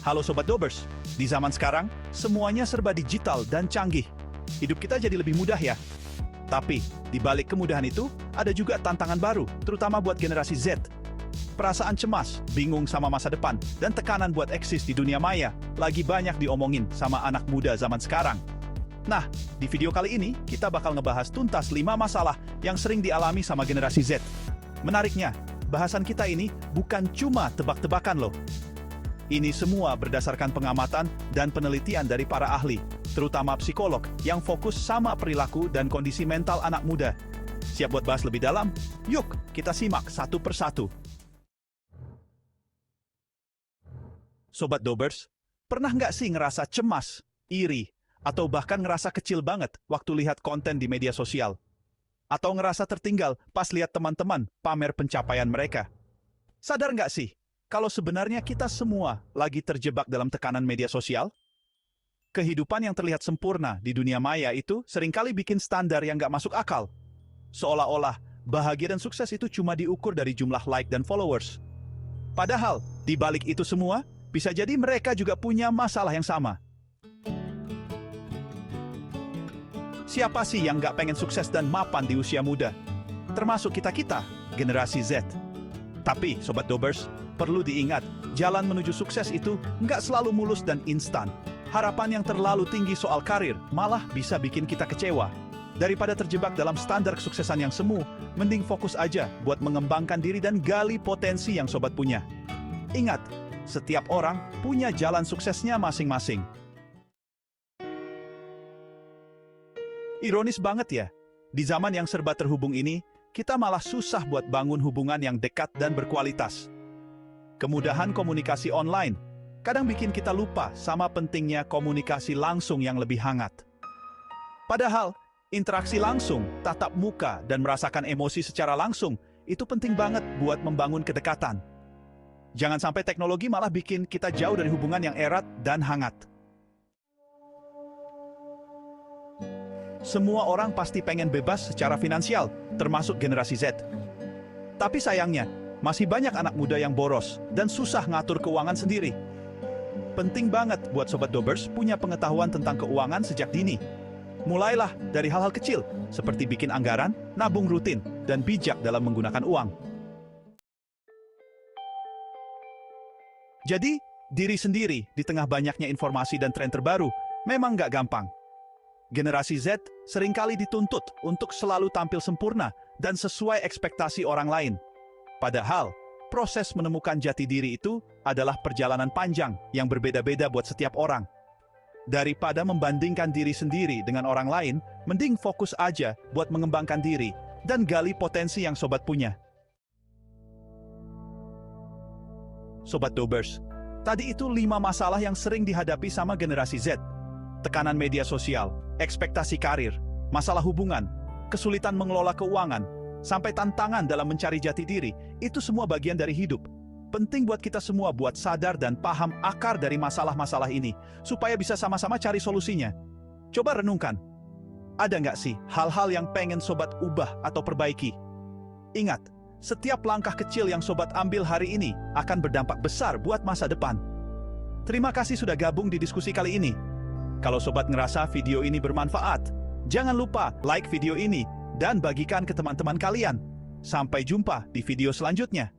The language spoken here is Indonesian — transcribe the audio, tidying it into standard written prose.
Halo Sobat Dobers, di zaman sekarang, semuanya serba digital dan canggih. Hidup kita jadi lebih mudah ya. Tapi, di balik kemudahan itu, ada juga tantangan baru, terutama buat generasi Z. Perasaan cemas, bingung sama masa depan, dan tekanan buat eksis di dunia maya, lagi banyak diomongin sama anak muda zaman sekarang. Nah, di video kali ini, kita bakal ngebahas tuntas 5 masalah yang sering dialami sama generasi Z. Menariknya, bahasan kita ini bukan cuma tebak-tebakan loh. Ini semua berdasarkan pengamatan dan penelitian dari para ahli, terutama psikolog yang fokus sama perilaku dan kondisi mental anak muda. Siap buat bahas lebih dalam? Yuk, kita simak satu persatu. Sobat Dobers, pernah nggak sih ngerasa cemas, iri, atau bahkan ngerasa kecil banget waktu lihat konten di media sosial? Atau ngerasa tertinggal pas lihat teman-teman pamer pencapaian mereka? Sadar nggak sih? Kalau sebenarnya kita semua lagi terjebak dalam tekanan media sosial? Kehidupan yang terlihat sempurna di dunia maya itu seringkali bikin standar yang nggak masuk akal. Seolah-olah bahagia dan sukses itu cuma diukur dari jumlah like dan followers. Padahal, di balik itu semua, bisa jadi mereka juga punya masalah yang sama. Siapa sih yang nggak pengen sukses dan mapan di usia muda? Termasuk kita-kita, generasi Z. Tapi, Sobat Dobers, perlu diingat, jalan menuju sukses itu nggak selalu mulus dan instan. Harapan yang terlalu tinggi soal karir malah bisa bikin kita kecewa. Daripada terjebak dalam standar kesuksesan yang semu, mending fokus aja buat mengembangkan diri dan gali potensi yang sobat punya. Ingat, setiap orang punya jalan suksesnya masing-masing. Ironis banget ya, di zaman yang serba terhubung ini, kita malah susah buat bangun hubungan yang dekat dan berkualitas. Kemudahan komunikasi online kadang bikin kita lupa sama pentingnya komunikasi langsung yang lebih hangat. Padahal, interaksi langsung, tatap muka, dan merasakan emosi secara langsung itu penting banget buat membangun kedekatan. Jangan sampai teknologi malah bikin kita jauh dari hubungan yang erat dan hangat. Semua orang pasti pengen bebas secara finansial, termasuk generasi Z. Tapi sayangnya, masih banyak anak muda yang boros dan susah ngatur keuangan sendiri. Penting banget buat Sobat Dobers punya pengetahuan tentang keuangan sejak dini. Mulailah dari hal-hal kecil, seperti bikin anggaran, nabung rutin, dan bijak dalam menggunakan uang. Jadi, diri sendiri di tengah banyaknya informasi dan tren terbaru memang nggak gampang. Generasi Z seringkali dituntut untuk selalu tampil sempurna dan sesuai ekspektasi orang lain. Padahal, proses menemukan jati diri itu adalah perjalanan panjang yang berbeda-beda buat setiap orang. Daripada membandingkan diri sendiri dengan orang lain, mending fokus aja buat mengembangkan diri dan gali potensi yang sobat punya. Sobat Dobers, tadi itu 5 masalah yang sering dihadapi sama generasi Z. Tekanan media sosial, ekspektasi karir, masalah hubungan, kesulitan mengelola keuangan, sampai tantangan dalam mencari jati diri, itu semua bagian dari hidup. Penting buat kita semua buat sadar dan paham akar dari masalah-masalah ini, supaya bisa sama-sama cari solusinya. Coba renungkan, ada nggak sih hal-hal yang pengen sobat ubah atau perbaiki? Ingat, setiap langkah kecil yang sobat ambil hari ini akan berdampak besar buat masa depan. Terima kasih sudah gabung di diskusi kali ini. Kalau sobat ngerasa video ini bermanfaat, jangan lupa like video ini dan bagikan ke teman-teman kalian. Sampai jumpa di video selanjutnya.